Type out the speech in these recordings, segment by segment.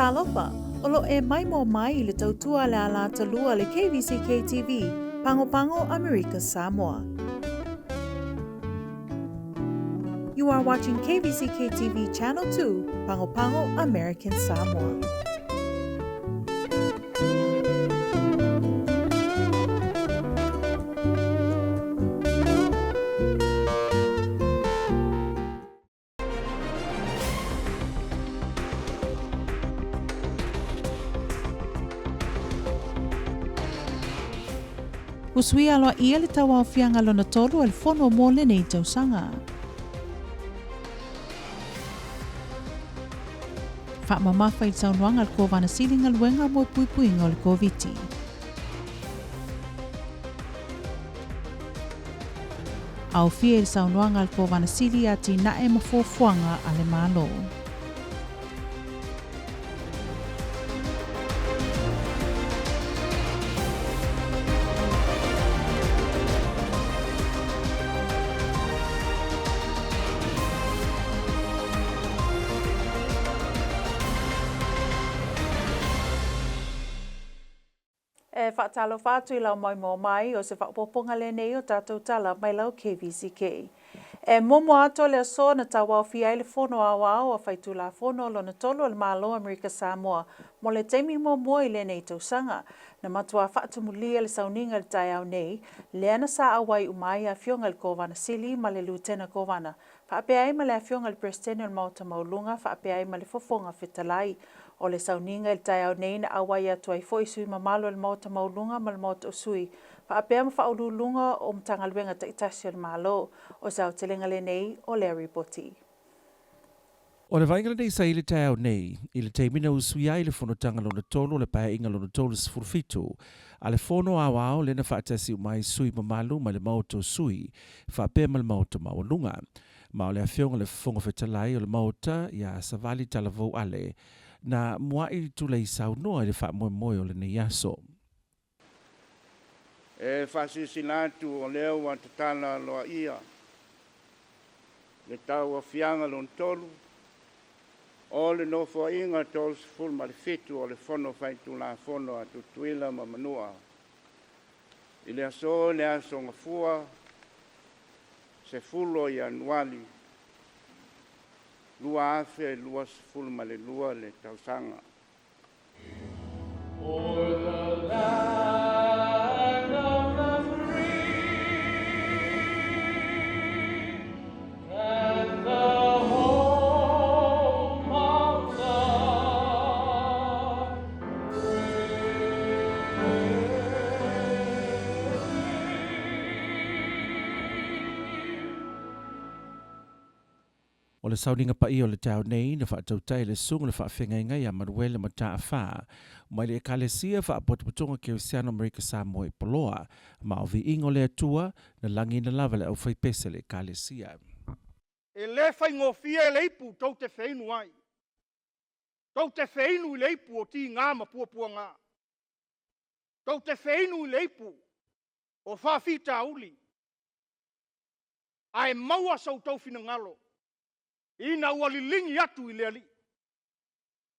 Talofa, olo e mai mo mai le tautua le ala talua le KVCK TV, Pango Pango, America, Samoa. You are watching KVCK TV Channel 2, Pango Pango, American Samoa. Usui aloa ia le tawa fianga lona tolu el fono mo le nei tausanga. Whaamamafa i taunuanga al kovana silinga luenga mo puipuinga o le koviti. Au fia i taunuanga al kovana sili ati na e mafofuanga ale malo. Whaatalo whātu i lau mai o se whaapoponga le nei o tātou tala mai lau KVCK. Momo ato le aso na tawa whia le whono awao a whaitu la whono lo na tolo le malo Amerika Samoa mo le teimi momo i le nei tausanga. Na matua whaatumulia le sauninga le tai au nei, le ana sa awai umai a fionga le kovana sili ma le lutena kovana. Whaapea ai ma le a fionga le presidente o mauta maulunga, whaapea ai ma le fofonga whetalai. O le sauninga il tai au nei na awai atu ai foi sui mamalo le mauta maulunga ma le mauta o sui. Whaapea ma whaululunga o mtangaluenga ta itasi o le malo o sau telenga le nei o Larry Boti. O le vaingala nei sa ili tai au nei, ili teimina usui ai le whanotanga lona tolo le pae inga lona tolo sifurfitu. A le whono awao le na whaatasi umai sui mamalu ma le mauta o sui, whaapea ma le mauta maulunga. Ma o le awhionga le whonga whetalai o le mauta ia savali talavou ale, na muai tula i saunoa le wha moe o le nei aso. E whasisinatu o leo wa tatana loa ia. Le tau a fianga lon tolu. O le nofo inga tolu sifuru ma le fitu o le whono whaitu la whono a tutuila ma manua. I le aso le aso ngafua se fulo i anuali. Lua afe, lua sifulu ma le lua le tausanga. For the land of the free and the home of O le sauninga pa i o le tau nei na whaatautai le sunga le whaafenga i a maruele ma taa wha. Mai le ekalesia whaapotuputunga Kvzk Amerika Samoa i poloa, ma o vi ingo le atua na langi na lava le au whaipese le ekalesia. E le whaingofia e leipu tau te whainu ai. Tau te whainu i leipu o ti ngā ma puapua ngā. Tau te whainu i leipu o whawhita uli. Ai maua sau tau whina ngalo. Ina ua lilingi atu i lea li.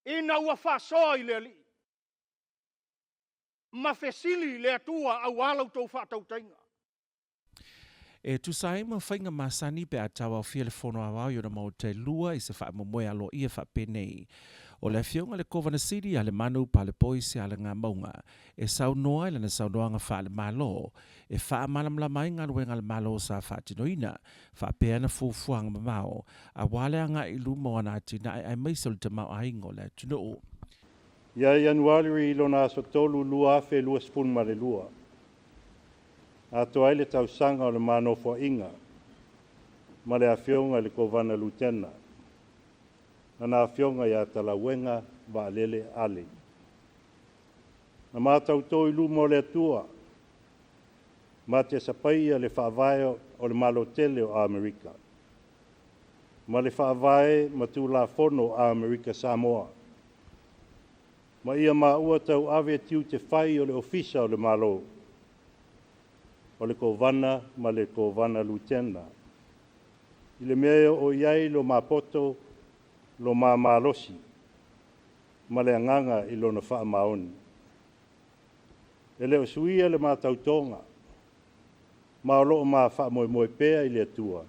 Ina ua whasoa i lea li. Ma fesili lea tua au alau tau whaatau tainga. E tu saima whainga masani pe a tawa o fia le whono awao i ona mau te lua i se wha momoe alo ia wha penei. O le fionga le kovana siri a le manu pa le poisi a le ngā maunga. E sau noa i le na sau noanga wha le malo. E wha malamla mai ngā luenga le malo sa wha tinoina. Wha pea na fufuanga mamao. A wale anga i lumo ana tina ai maisol te mau aingo le tino o. Ia Januari lona aso tolu lua afe lua spun ma le lua. Ato ai le tausanga o le manofo inga. Ma le afionga le kovana lutena. Na afionga ia talauenga ba lele ale. Na matau tō i lumo le atua. Ma te sapaia le whaavae o le malotele o Amerika. Ma le whaavae ma tu la fono a Amerika Samoa. Ma ia ua tau ave tiu te whai o le ofisa o le malo. O le kovana ma le kovana lutena. I le mea o iai lo mapoto lo malosi. ma le anganga I lona wha maoni. E leo suia le mātautonga, ma o loo maa wha moe moe pēa I le atua,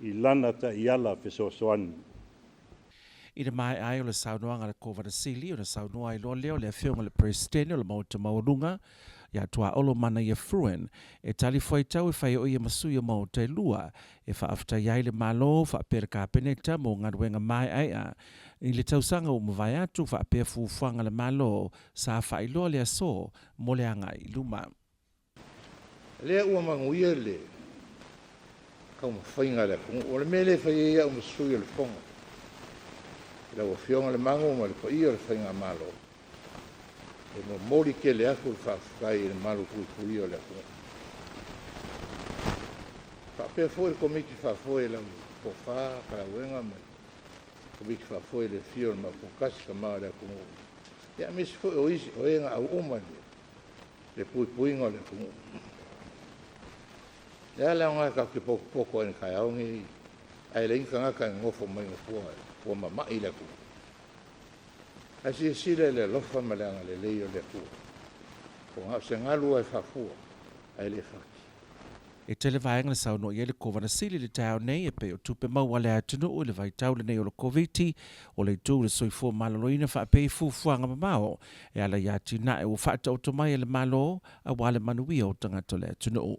I lana ta I ala whesoasoani. I le mai ai o le saunoanga le Kvzk o le saunoa I loa leo le whionga le Presidente o le mauta maurunga ia tua olo mana ia fruen e tali foi tau e whai o ia masui o mauta e lua e whaafta iai le malo whaapera ka peneta mo ngaruenga mai ai a I le tausanga o mwai atu whaapea fuwhanga le malo sa whai loa le aso mo le anga I luma. Lea ua manguia le kau mawhainga le kungu o le mele whai ia o masui o le ponga. La o fionga le mango ma le pai o le whainga malo. E mo mori ke le aku le whaafukai le malo pui o le aku. Whaapea fo le komiki whaafoe la po whaa karauenga mai. Komiki whaafoe le fio le mapukasi ka maa le aku. Ia mesi fo o isi o enga au oma le pui o le aku. Ia lea ngai ka ki poko ene kai aongi. Ai le inka ngaka ngofo mai ngofua. Ua mamai le aku. Asi sile le lofa maleanga le leio le aku. O ngā se ngalu ai whafua. Ai le whaki. E tele vaenga le sauno i le Kvzk le tau nei e pe o tupe maua le atunu o le vai tau le nei o le Kvzk o le tū le soifua malaloina whaapei fufuanga mamao e ala iati na e o whaata o tomai e le malo a wale manuia o tangata le atunu o.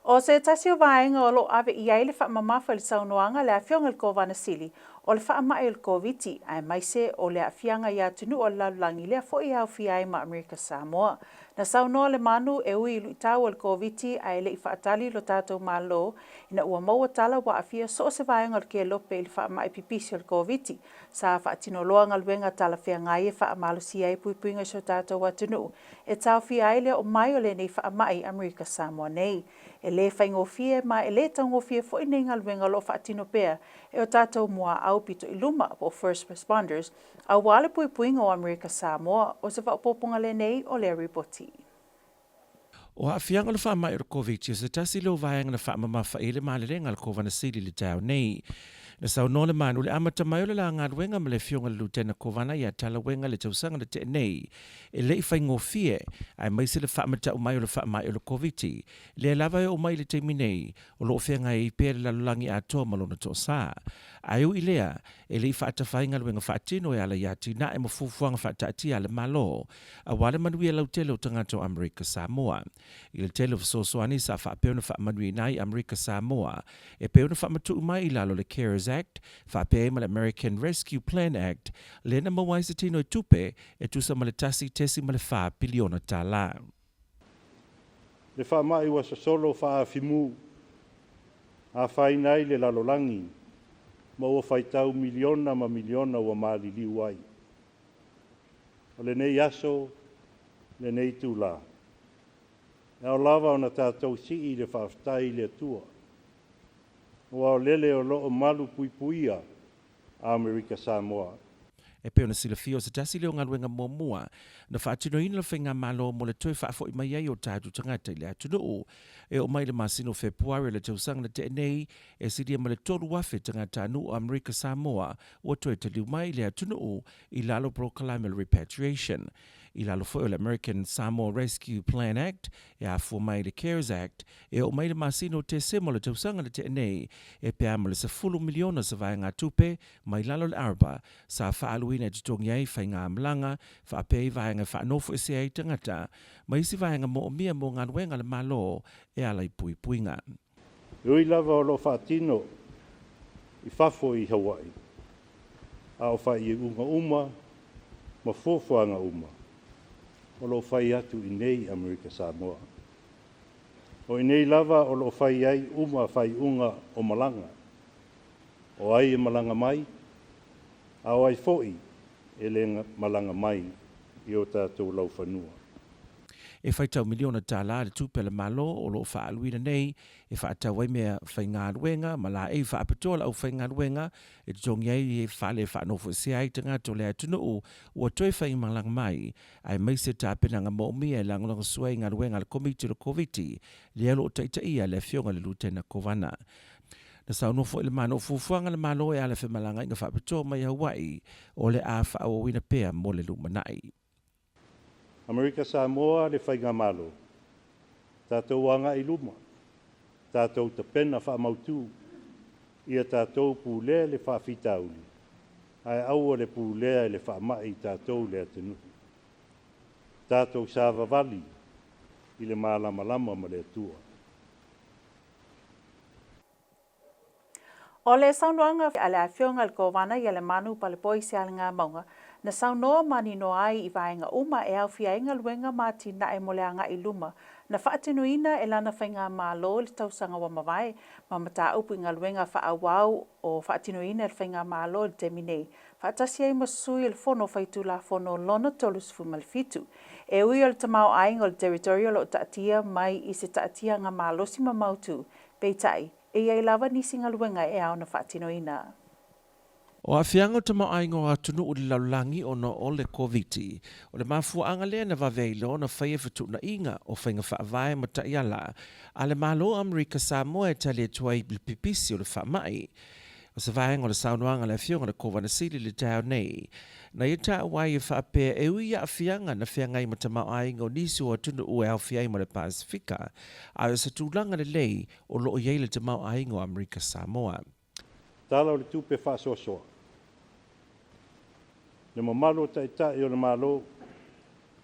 O se tasi o vaenga o lo ave iai le whaamamafa le saunoanga le awhionga le Kvzk o le whaamai le Kvzk ai maise o le awhianga i atunu o laulangi lea fo I au fiai ma Amerika Samoa. Na saunoa le manu e ui ilu itau o le Kvzk ai le I whaatali lo tātou malo ina ua maua tala wa awhia so se vaenga o le ke lope I le whaamai pipisi o le Kvzk. Sa whaatino loa ngaluenga tala whiangai e whaamalo si ai puipuinga so tātou atunu. E tau fiai lea o mai o le nei whaamai Amerika Samoa nei. E le whaingofie ma e le tangofie fo I nei ngaluenga lo whaatino pea e o tātou mua au pito I luma o first responders a wale puipuinga o Amerika Samoa o se whaopoponga le nei o le ripoti. O awhianga le whaamai o le Kvzk se tasi leo vaenga na whaamamafa e le maalerenga le Kvzk le tau nei. Na sauno le manu le amata mai o le la ngaruenga ma le whionga le Lieutenant Kovana ia talawenga le tausanga le te nei. E le I whaingofie ai maise le whaamata o mai o le whaamai o le Kvzk. Le lava o mai le teimi nei o lo whianga I pere la lulangi a toa malona to sa. Ai u I lea e le I whaatawhainga luenga whaatino e ala iati na e mafufuanga whaatati ale malo a wale manuia lau tele o tangata o Amerika Samoa. I le tele o sosoani sa whaapeona whaamanui nai Amerika Samoa e peona whaamatu mai I lalo le CARES Act, whaapea ma le American Rescue Plan Act, le na mawaisa tino I tupe e tusa ma le tasi tesi ma le wha piliona tā la. Le whaamai ua sasolo whaafimu a whainai le lalolangi ma ua whaitau miliona ma miliona ua maalili wai. O le nei aso, le nei tūla. E o lava o na tātou si I le whaaftai le atua. Ua o lele o loo malu puipuia a Amerika Samoa. E pe ona sila fio se tasi leo ngaluenga mua na whaatino ina la whainga malo mo le toi whaafo I mai ai o tātu tangata I le atunu o e o mai le masino Februari le tausanga na te nei e siria ma le tolu wafe tangata anu o Amerika Samoa o toi te liu mai le atunu o I lalo proclamation repatriation. I lalo foi o le American Samoa Rescue Plan Act e a fua mai le CARES Act e o mai le masino te semo le tausanga na te nei e pe ama le 10 miliona sa vai ngā tupe mai lalo le arba sa whaaluina te tongi ai whai ngā mlanga whaapei vai ngā whaanofo e se ai tangata mai isi vai ngā mo o mia mo ngā nuenga le malo e alai pui puinga. Ui lava o lo whaatino I whafo I Hawaii. A o whai I unga uma ma fuafuanga uma. O lo whai atu I nei Amerika Samoa. O I nei lava o lo whai ai uma whai unga o malanga. O ai e malanga mai, a o ai foi e le malanga mai I o tātou lau whanua. E whaitau miliona tā la le tūpele malo o lo whaaluina nei e whaatau ai mea whainga ruenga ma la e whaapatola au whainga ruenga e tongi ai e whaale whaanofo se ai tanga to le atunu o ua toi whai malang mai ai meise tāpenanga mo mia e langolanga suai ngā ruenga le komiti le Kvzk le alo o taita ia le whionga le Lieutenant Kovana. Na sauno fo ile mano fufuanga le malo e ale fe malanga inga whapito mai Hawaii o le a whaawawina pea mo le lumanai. Amerika Samoa le whainga malo. Tātou wanga I luma. Tātou te pena whaamautu. Ia tātou pūlea le whaafitauli. Ai aua le pūlea le whaamai tātou le atenu. Tātou sāva vali I le mālama-lama ma le atua. O le saunoanga ale a whionga le kovana I le manu pa le poisi ale ngā maunga, na saunoa mani no ai I vaenga uma e au fia inga luenga mati na e mole anga I luma, na whaatinuina e lana whainga mālo le tausanga wa mawai, ma mata upu inga luenga whaawau o whaatinuina le whainga mālo le teminei. Whaatasi ai masui le fono whaitu la fono lona tolus fumalifitu. E ui o le tamau ainga o le territorial o taatia mai I se taatia ngā mālosi mamautu, peitai. E iai lava nisi ngā luenga e au na whaatinoina. O a whianga o tama aingo a tunu o le laulangi o no o le Kvzk, o le mafua anga lea na waweilo na whaia whatu na inga o whainga whaavae ma taiala, a le malo Amerika Samoa e tali tuai pipisi o le whaamai. O se vaenga o le saunoanga le whionga le kovana sili le tau nei, na i ta wai e whaapea e ui a whianga na whianga I matama aingo nisi o tunu ue au whiai mo le Pasifika, a o se tūlanga le lei o loo iei le tamau aingo Amerika Samoa. Tala o le tupe whaasoasoa. Le mamalo taitai o le malo,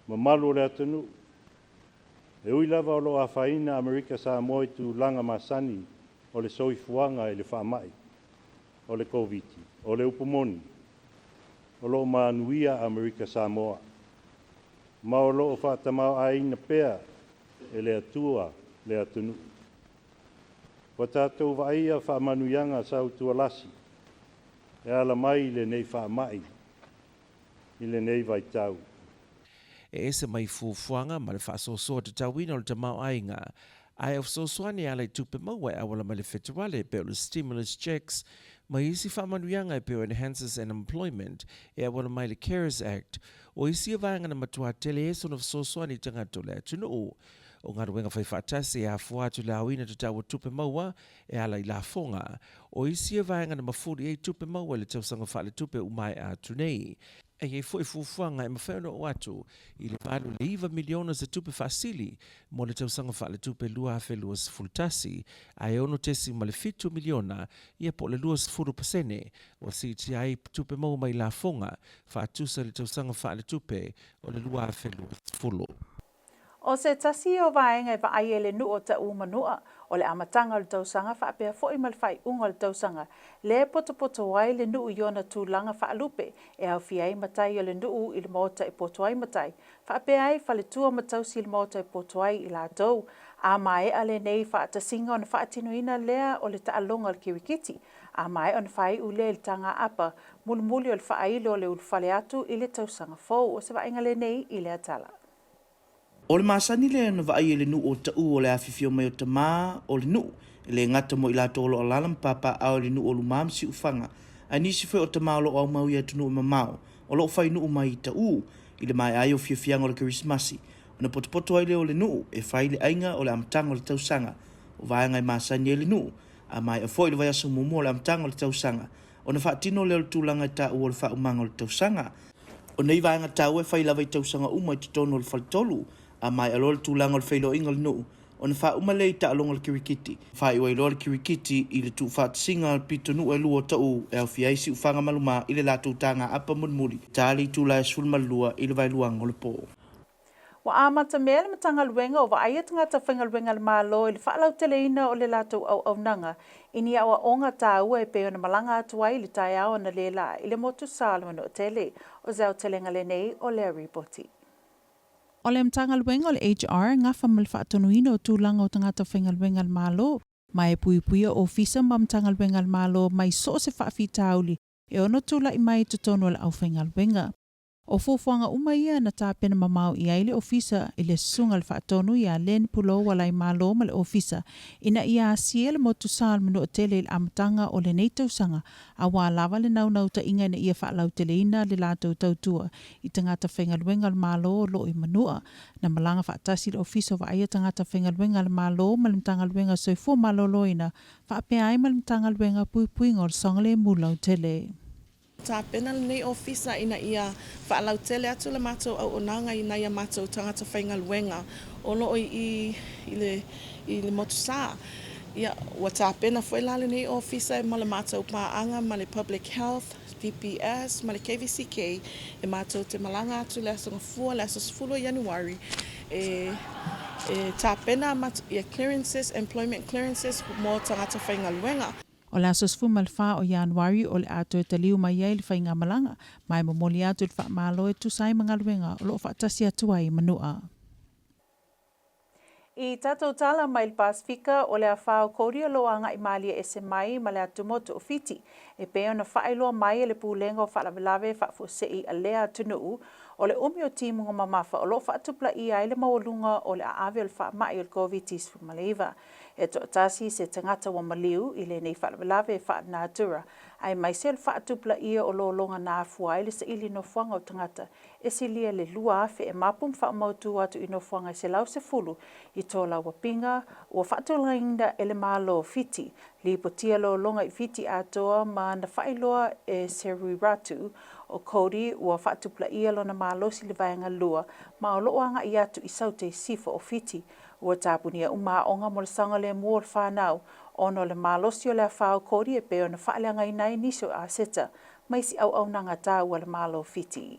mamalo le atanu. E ui lava o lo a whaina Amerika Samoa I tūlanga masani o le soifuanga I le whaamai. O le Kvzk, o le upumoni, o lo manuia Amerika Samoa. Ma o lo whaatamau aina pea e le atua le atunu. Wa tātou vaia whaamanuianga sau tualasi, e ala mai le nei whaamai, I le nei vai tau. E ese mai fufuanga ma le whaasosoa te tauina o le tamau ainga, ai au sosoani ala I tupe maua e awala ma le whetawale pe o le stimulus checks, ma isi whaamanuianga e peo Enhances and Employment e awala mai le CARES Act, o isi avaanga na matua tele e sona sosoani tangato le atunu o ngā ruenga whai whaatasi e a fuatu le awina te tau tupe maua e ala I la fonga, o isi avaanga na mafuri e tupe maua le tausanga whaale tupe umai a tunei. E iei fwoi fufuanga e mawhauna o atu I le valu le iwa miliona se tupe whaasili mo le tausanga whaale tupe lua hafe lua sifultasi a e ono tesi ma le 5 miliona ia po le lua sifuru pasene o CTI tupe mau mai la fonga whaatusa le tausanga whaale tupe o le lua hafe lua sifulu. O se tasi o vaenga e vaai ele nu o ta umanua o le amatanga o le tausanga whaapea fo I malwhai unga o le tausanga. Le poto wai le nu I ona tūlanga whaalupe e au fiai matai o le nu I le mota I poto ai matai. Whaapea ai whale tua matausi I le mota I poto ai I la tau. A mai ale nei whaatasinga o na whaatinuina lea o le taalonga o le kirikiti. A mai o na whai ule le tanga apa mulimuli o le whaailo o le ulfale atu I le tausanga fau o se vaenga le nei I le atala. O le masani le na vai le nu o tau o le afifio mai o tama o le nu le ngata mo I la tolo o lalam papa a o le nu o lumam si ufanga a nisi fe o tama o lo au mau ia tunu o mamau o lo fai nu o mai tau I le mai ai o fiafianga o le Krismasi o na potopoto ai le o le nu e fai le ainga o le amtanga o le tausanga o vaenga I masani le nu a mai a foi le vai asu mumu o le amtanga o le tausanga o na whaatino le o le tūlanga ta o le whaumanga o le tausanga o nei vaenga tau e fai lava I tausanga uma I tutono o le whalitolu a mai alol tūlanga o le whailo inga le nu o na wha umalei ta alonga le kirikiti. Wha iwa ilo le kirikiti I le tu whaatsinga pito nu e lua tau e au fiaisi ufanga maluma I le lātou tanga apa munmuri. Tāli tūla e sulma lua I le vai luanga o le pō. Wa amata mea le matanga luenga o vaia tangata whainga luenga le malo I le whaalau teleina o le lātou au nanga. Ini awa onga tā ua e peo na malanga atuai le tai ao na le la I le motu Salomon o tele o zao telenga le nei o le ripoti. O le mtanga luenga o le HR ngafa mal whaatonuina o tūlanga o tangata whainga luenga le malo. Mai puipuia o fisa ma mtanga luenga le malo mai so se whaafitauli e ono tūla I mai tutono le au whainga luenga. O fofuanga uma ia na tāpena mamau i aile ofisa i le sunga le whaatonu i a len pulo walai malo ma le ofisa ina ia asia le motu sal manu o tele le amatanga o le neitausanga a wā lava le nau ta inga na ia whaalau tele ina le lātou tautua i tangata whaingaluenga le malo o lo i manua na malanga whaatasi le ofisa wa aia tangata whaingaluenga le malo ma le mtangaluenga soifua malolo ina whaapea ai ma le mtangaluenga pui ngol songa le mula o tele. Tā pena nei ofisa ina ia whaalau tele atu le mātou au onanga ina ia mātou tangata whaingaluenga o loo i le motusā. Ia, wa tā pena fwoi lale nei ofisa ma le mātou pāanga ma le public health, VPS, ma le KVCK e mātou te malanga atu le asanga fua, le asas fulo Januari tā pena ia clearances, employment clearances mo tangata whaingaluenga. O le asos fumalfa o Januari o le ato e taliu mai ai le whainga malanga, mai momoli atu le whaamalo e tusai mangaluenga o loo whaatasi atua i manua. I tatou tala mai le Pasifika o le awhao kouria loanga i malia e se mai ma le atu motu o fiti. E peo na whaailoa mai e le pūlenga o whaalavelave whaafusei a lea tunuu o le umi o timu ngoma mafa o loo whaatupla i ai le mawalunga o le aave o le whaamai o le COVID-19 fumaleiva. E to tasi se tangata wa maliu i le nei whaalavelave e whaanātura. Ai mai se le whaatupla ia o lo longa nā fuai le sa ili no fuanga o tangata. E si lia le lua afe e mapum whaamautu atu i no fuanga se lau se fulu i tōla wapinga ua whaatulainda e le malo fiti. Li potia lo longa i fiti atoa ma na whailoa e Serui Ratu o Kodi ua whaatupla ia lo na malosi le vaenga lua ma o loanga i atu i saute sifo o fiti. Ua tāpunia uma onga mo le sanga le mua le whanau ono le malosi o le whao Kodi e peo na whaaleanga i nai niso a seta mai si au nanga tā ua le malo fiti.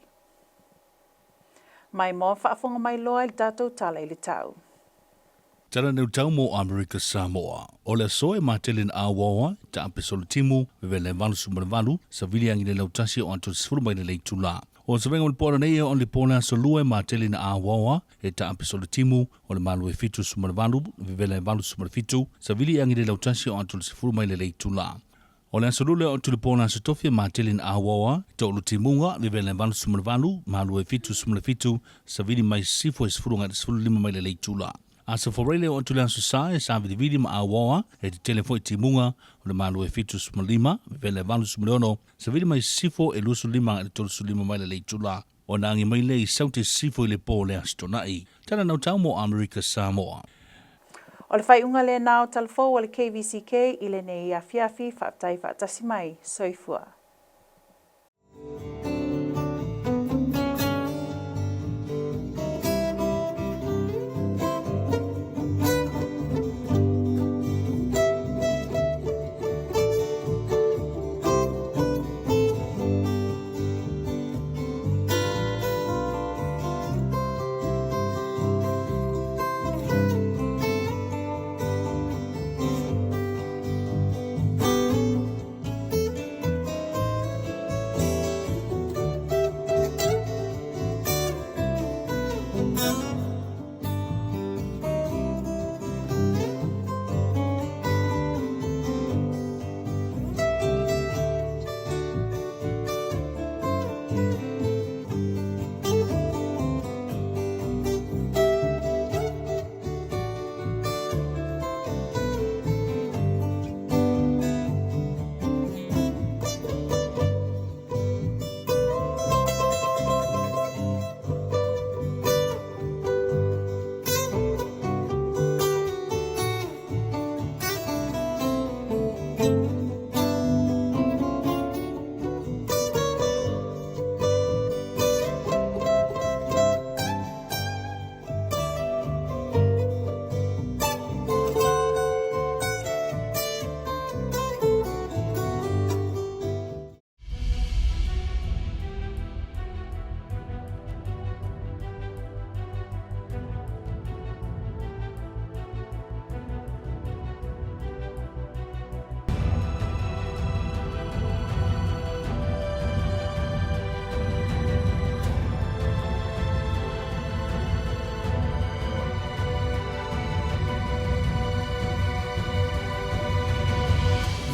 Mai mo whaafonga mai loa i tātou tala i le tau. Tara neu tau mo Amerika Samoa. O le soe mātelin a wawa, ta ampesolo timu, wewe le valu sumanawalu, sa vili angi le lautasi o anto sifuru mai le leitula. O sa venga pora nei o le pona so lue mātelin a wawa, e ta ampesolo timu, o le malu e fitu sumanawalu, wewe le valu sumanafitu, sa vili angi le lautasi o anto sifuru mai le leitula. O le asolule o tulipona sa tofia mātelin a wawa, ta olu timunga, wewe le valu sumanawalu, malu e fitu sumanafitu, sa vili mai sifo e sifuru ngai sifuru lima mai le leitula. Asa forele o tule aso sa e sa vidi ma awawa e te telefo i timunga o le malu e fitu sumalima vele valu sumaleono sa vidi mai sifo e lusu lima e tolu sulima mai le leitula o na angi mai le i saute sifo i le po le astonai. Tana nau tau mo Amerika Samoa. O le whaiunga le nao talfo o le KVCK i le nei a fiafi whaatai whaatasi mai soifua.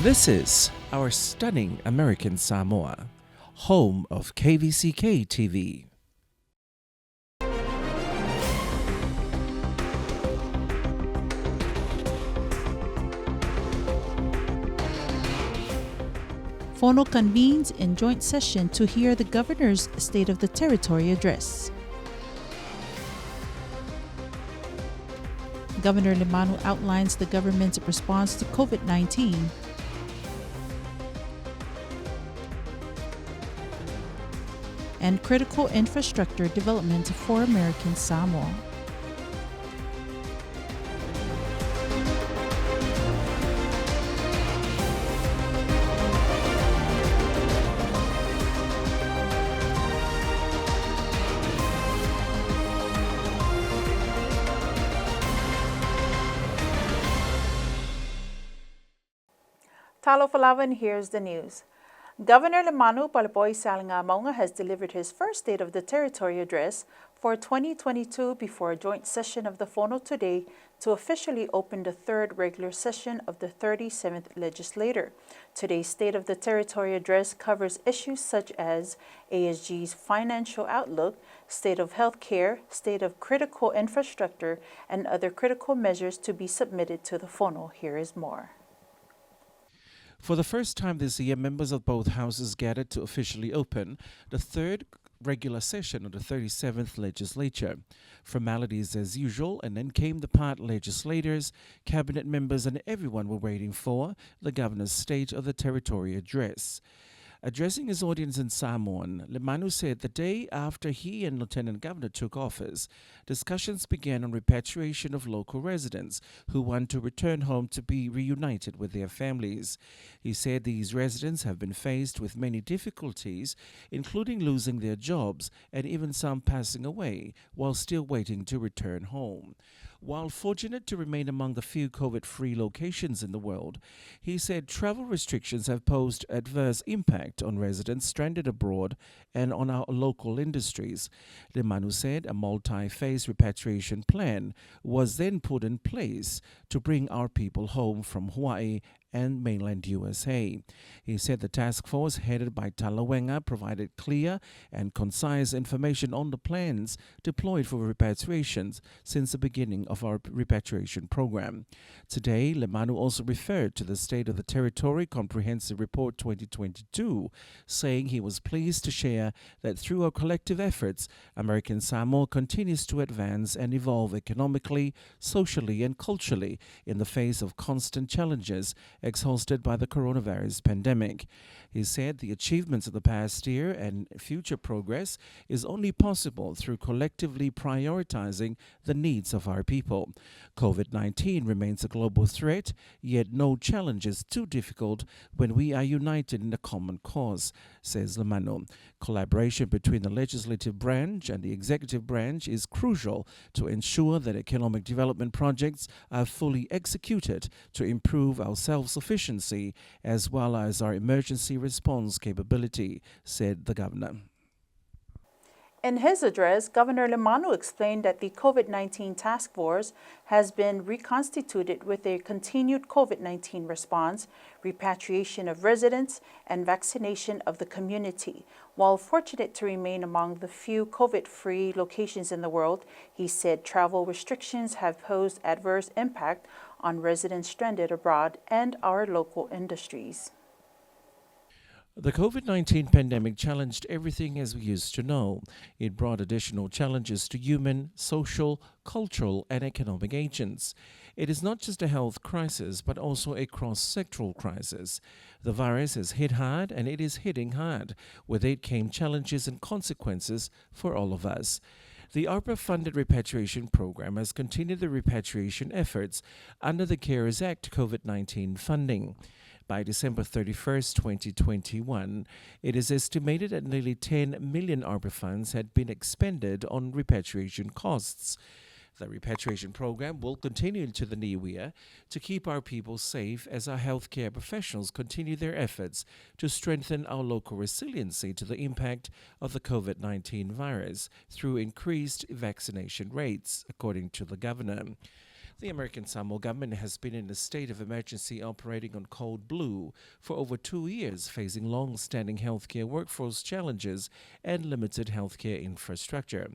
This is our stunning American Samoa. home of KVCK TV. Fono convenes in joint session to hear the Governor's State of the Territory address. Governor Limanu outlines the government's response to COVID-19. And critical infrastructure development for American Samoa. Talo Falavan, here's the news. Governor Limanu Palapoi Salanga Maunga has delivered his first State of the Territory address for 2022 before a joint session of the Fono today to officially open the third regular session of the 37th Legislature. Today's State of the Territory address covers issues such as ASG's financial outlook, state of health care, state of critical infrastructure, and other critical measures to be submitted to the Fono. Here is more. For the first time this year, members of both houses gathered to officially open the third regular session of the 37th Legislature. Formalities as usual, and then came the part legislators, cabinet members, and everyone were waiting for the governor's State of the Territory address. Addressing his audience in Samoan, Limanu said the day after he and Lieutenant Governor took office, discussions began on repatriation of local residents who want to return home to be reunited with their families. He said these residents have been faced with many difficulties, including losing their jobs and even some passing away while still waiting to return home. While fortunate to remain among the few COVID-free locations in the world, he said travel restrictions have posed adverse impact on residents stranded abroad and on our local industries. Limanu said a multi-phase repatriation plan was then put in place to bring our people home from Hawaii and mainland USA. He said the task force headed by Talawenga provided clear and concise information on the plans deployed for repatriations since the beginning of our repatriation program. Today, Limanu also referred to the State of the Territory Comprehensive Report 2022, saying he was pleased to share that through our collective efforts, American Samoa continues to advance and evolve economically, socially, and culturally in the face of constant challenges exhausted by the coronavirus pandemic. He said the achievements of the past year and future progress is only possible through collectively prioritizing the needs of our people. COVID-19 remains a global threat, yet no challenge is too difficult when we are united in a common cause, says Limanu. Collaboration between the legislative branch and the executive branch is crucial to ensure that economic development projects are fully executed to improve our self-sufficiency as well as our emergency response capability, said the governor. In his address, Governor Limanu explained that the COVID-19 task force has been reconstituted with a continued COVID-19 response, repatriation of residents, and vaccination of the community. While fortunate to remain among the few COVID-free locations in the world, he said travel restrictions have posed adverse impact on residents stranded abroad and our local industries. The COVID-19 pandemic challenged everything as we used to know. It brought additional challenges to human, social, cultural, and economic agents. It is not just a health crisis, but also a cross-sectoral crisis. The virus has hit hard, and it is hitting hard. With it came challenges and consequences for all of us. The ARPA-funded repatriation program has continued the repatriation efforts under the CARES Act COVID-19 funding. By December 31st, 2021, it is estimated that nearly 10 million ARPA funds had been expended on repatriation costs. The repatriation program will continue into the new year to keep our people safe as our healthcare professionals continue their efforts to strengthen our local resiliency to the impact of the COVID-19 virus through increased vaccination rates, according to the governor. The American Samoa government has been in a state of emergency operating on Code Blue for over 2 years, facing long-standing healthcare workforce challenges and limited healthcare infrastructure.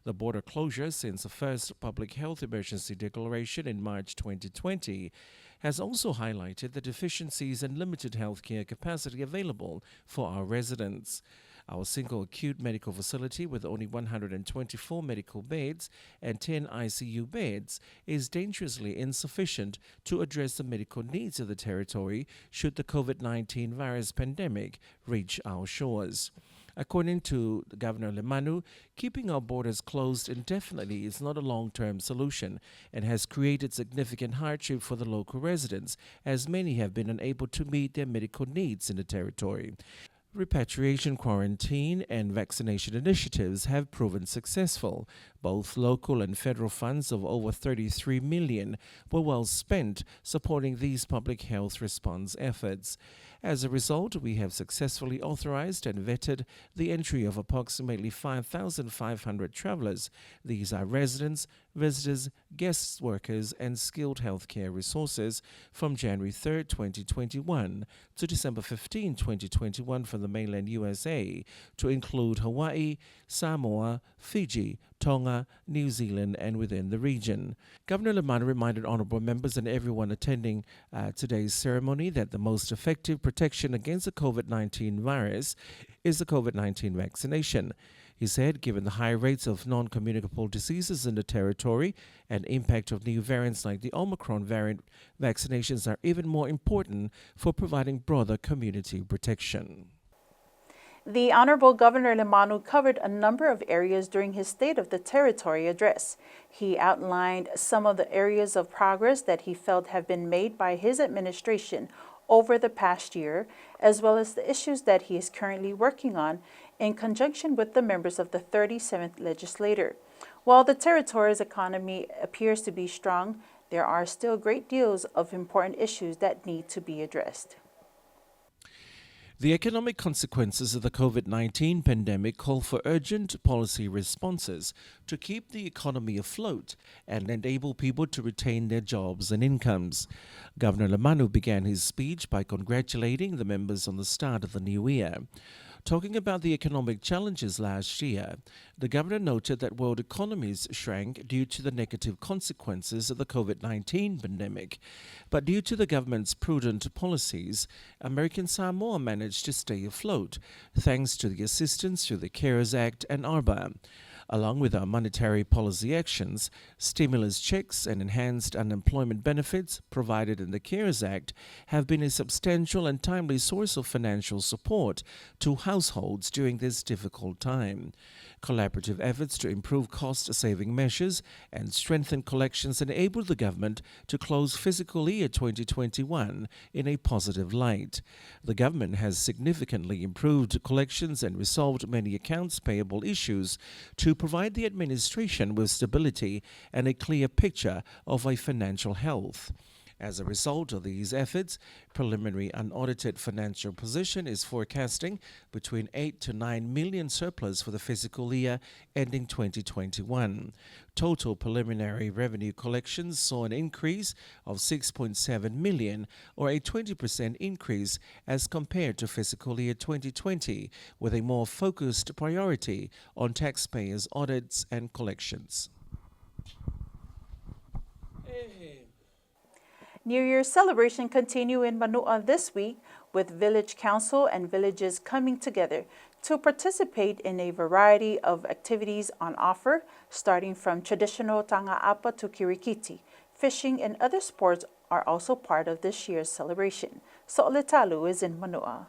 The border closure since the first public health emergency declaration in March 2020 has also highlighted the deficiencies and limited healthcare capacity available for our residents. Our single acute medical facility with only 124 medical beds and 10 ICU beds is dangerously insufficient to address the medical needs of the territory should the COVID-19 virus pandemic reach our shores. According to Governor Lemanu, keeping our borders closed indefinitely is not a long-term solution and has created significant hardship for the local residents, as many have been unable to meet their medical needs in the territory. Repatriation, quarantine, and vaccination initiatives have proven successful. Both local and federal funds of over $33 million were well spent supporting these public health response efforts. As a result, we have successfully authorized and vetted the entry of approximately 5,500 travelers. These are residents, visitors, guest workers, and skilled healthcare resources from January 3, 2021 to December 15, 2021 from the mainland USA, to include Hawaii, Samoa, Fiji, Tonga, New Zealand, and within the region. Governor Lemanu reminded honourable members and everyone attending today's ceremony that the most effective protection against the COVID-19 virus is the COVID-19 vaccination. He said, given the high rates of non-communicable diseases in the territory and impact of new variants like the Omicron variant, vaccinations are even more important for providing broader community protection. The Honorable Governor Lemanu covered a number of areas during his State of the Territory address. He outlined some of the areas of progress that he felt have been made by his administration over the past year, as well as the issues that he is currently working on in conjunction with the members of the 37th Legislature. While the territory's economy appears to be strong, there are still great deals of important issues that need to be addressed. The economic consequences of the COVID-19 pandemic call for urgent policy responses to keep the economy afloat and enable people to retain their jobs and incomes. Governor Lemanu began his speech by congratulating the members on the start of the new year. Talking about the economic challenges last year, the governor noted that world economies shrank due to the negative consequences of the COVID-19 pandemic. But due to the government's prudent policies, American Samoa managed to stay afloat, thanks to the assistance through the CARES Act and ARBA. Along with our monetary policy actions, stimulus checks and enhanced unemployment benefits provided in the CARES Act have been a substantial and timely source of financial support to households during this difficult time. Collaborative efforts to improve cost-saving measures and strengthen collections enabled the government to close fiscal year 2021 in a positive light. The government has significantly improved collections and resolved many accounts payable issues to provide the administration with stability and a clear picture of a financial health. As a result of these efforts, preliminary unaudited financial position is forecasting between 8 to 9 million surplus for the fiscal year ending 2021. Total preliminary revenue collections saw an increase of 6.7 million, or a 20% increase as compared to fiscal year 2020, with a more focused priority on taxpayers' audits and collections. New Year's celebration continue in Manua this week, with Village Council and villages coming together to participate in a variety of activities on offer, starting from traditional tanga'apa to kirikiti. Fishing and other sports are also part of this year's celebration. So'oletalu is in Manua.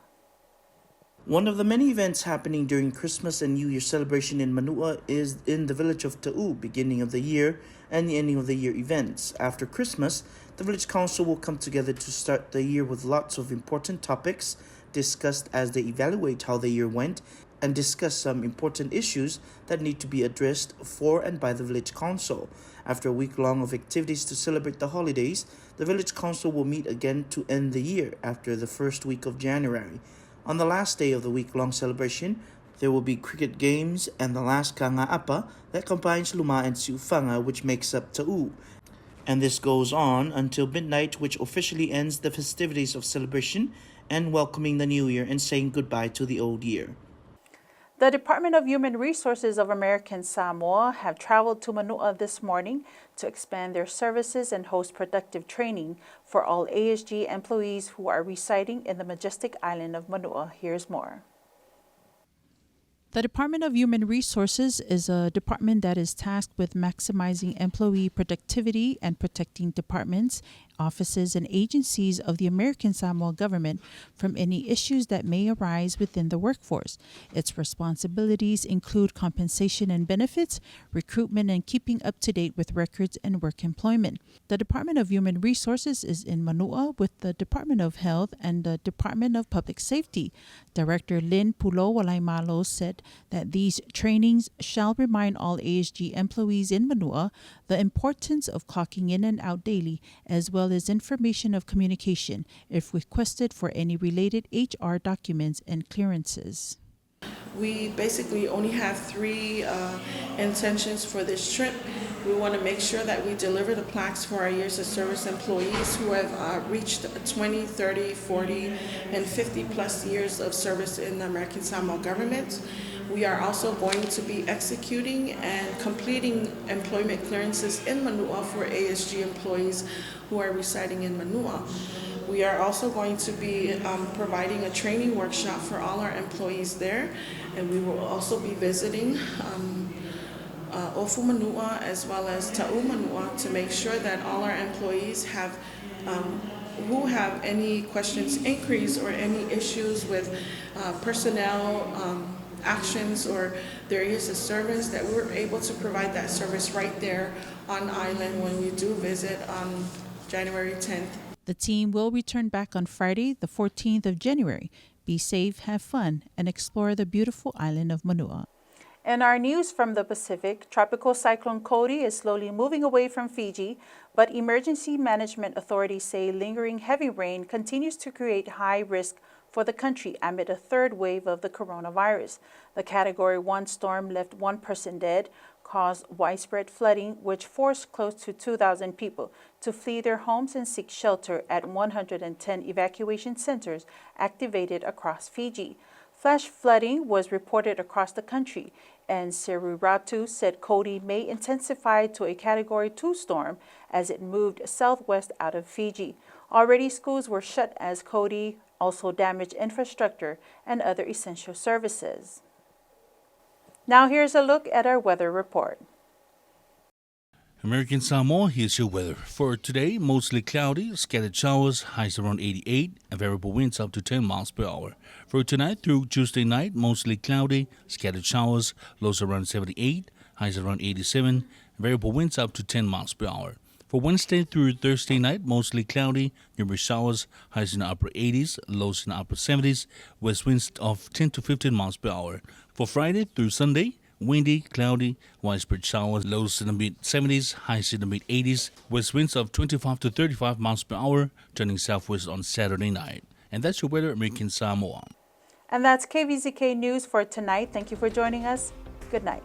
One of the many events happening during Christmas and New Year celebration in Manua is in the village of Ta'u, beginning of the year and the ending of the year events. After Christmas, the village council will come together to start the year with lots of important topics discussed as they evaluate how the year went and discuss some important issues that need to be addressed for and by the village council. After a week long of activities to celebrate the holidays, the village council will meet again to end the year after the first week of January. On the last day of the week-long celebration, there will be cricket games and the last kanga'apa that combines luma and siufanga, which makes up ta'u. And this goes on until midnight, which officially ends the festivities of celebration and welcoming the new year and saying goodbye to the old year. The Department of Human Resources of American Samoa have traveled to Manua this morning to expand their services and host productive training for all ASG employees who are residing in the majestic island of Manua. Here's more. The Department of Human Resources is a department that is tasked with maximizing employee productivity and protecting departments, offices, and agencies of the American Samoa government from any issues that may arise within the workforce. Its responsibilities include compensation and benefits, recruitment, and keeping up to date with records and work employment. The Department of Human Resources is in Manua with the Department of Health and the Department of Public Safety. Director Lynn Pulo Walaimalo said that these trainings shall remind all ASG employees in Manua the importance of clocking in and out daily, as well as information of communication if requested for any related HR documents and clearances. We basically only have three intentions for this trip. We want to make sure that we deliver the plaques for our years of service employees who have reached 20, 30, 40, and 50 plus years of service in the American Samoa government. We are also going to be executing and completing employment clearances in Manua for ASG employees who are residing in Manua. We are also going to be providing a training workshop for all our employees there, and we will also be visiting Ofu Manua as well as Ta'u Manua to make sure that all our employees have who have any questions, inquiries, or any issues with personnel actions or their use of service, that we're able to provide that service right there on island when we do visit on January 10th. The team will return back on Friday, the 14th of January. Be safe, have fun, and explore the beautiful island of Manua. In our news from the Pacific, Tropical Cyclone Cody is slowly moving away from Fiji, but emergency management authorities say lingering heavy rain continues to create high risk for the country amid a third wave of the coronavirus. The Category 1 storm left one person dead, caused widespread flooding, which forced close to 2,000 people to flee their homes and seek shelter at 110 evacuation centers activated across Fiji. Flash flooding was reported across the country, and Seru Ratu said Cody may intensify to a Category 2 storm as it moved southwest out of Fiji. Already schools were shut as Cody also damaged infrastructure and other essential services. Now here's a look at our weather report. American Samoa, here's your weather. For today, mostly cloudy, scattered showers, highs around 88, and variable winds up to 10 miles per hour. For tonight through Tuesday night, mostly cloudy, scattered showers, lows around 78, highs around 87, variable winds up to 10 miles per hour. For Wednesday through Thursday night, mostly cloudy, numerous showers, highs in the upper 80s, lows in the upper 70s, west winds of 10 to 15 miles per hour. For Friday through Sunday, windy, cloudy, widespread showers, lows in the mid-70s, highs in the mid-80s, west winds of 25 to 35 miles per hour, turning southwest on Saturday night. And that's your weather, American Samoa. And that's KVZK News for tonight. Thank you for joining us. Good night.